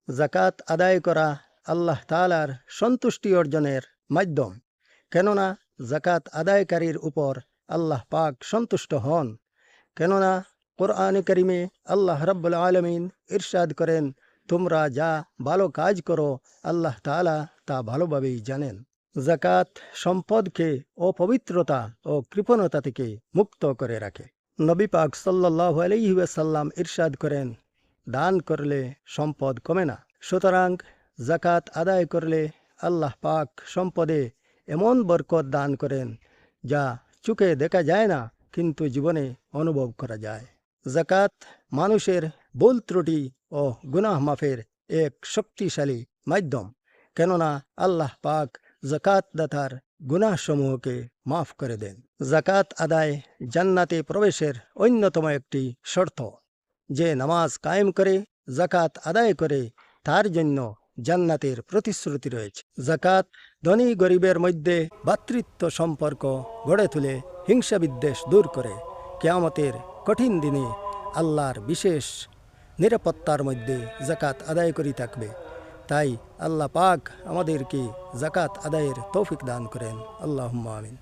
জাকাত আদায় করা আল্লাহ তাআলার সন্তুষ্টি অর্জনের মাধ্যম। কেননা জাকাত আদায়কারীর উপর আল্লাহ পাক সন্তুষ্ট হন। কেননা কোরআনে কারিমে আল্লাহ রাব্বুল আলামিন ইরশাদ করেন, তোমরা যা ভালো কাজ করো আল্লাহ তাআলা তা ভালোভাবেই জানেন। জাকাত সম্পদকে অপবিত্রতা ও কৃপণতা থেকে মুক্ত করে রাখে। নবী পাক সাল্লাল্লাহু আলাইহি ওয়াসাল্লাম ইরশাদ করেন, দান করলে সম্পদ কমে না। সুতরাং জাকাত আদায় করলে আল্লাহ পাক সম্পদে এমন বরকত দান করেন যা চোখে দেখা যায় না, কিন্তু জীবনে অনুভব করা যায়। জাকাত মানুষের ভুল ত্রুটি ও গুনাহ মাফের এক শক্তিশালী মাধ্যম। কেননা আল্লাহ পাক জাকাতদাতার গুনাহসমূহকে মাফ করে দেন। জাকাত আদায় জান্নাতে প্রবেশের অন্যতম একটি শর্ত। যে নামাজ কায়েম করে, জাকাত আদায় করে, তার জন্য জান্নাতের প্রতিশ্রুতি রয়েছে। জাকাত ধনী গরিবের মধ্যে ভ্রাতৃত্ব সম্পর্ক গড়ে তুলে হিংসা বিদ্বেষ দূর করে কিয়ামতের কঠিন দিনে আল্লাহর বিশেষ নিরাপত্তার মধ্যে জাকাত আদায় করে থাকবে। তাই আল্লাহ পাক আমাদেরকে জাকাত আদায়ের তৌফিক দান করেন। আল্লাহুম্মা আমিন।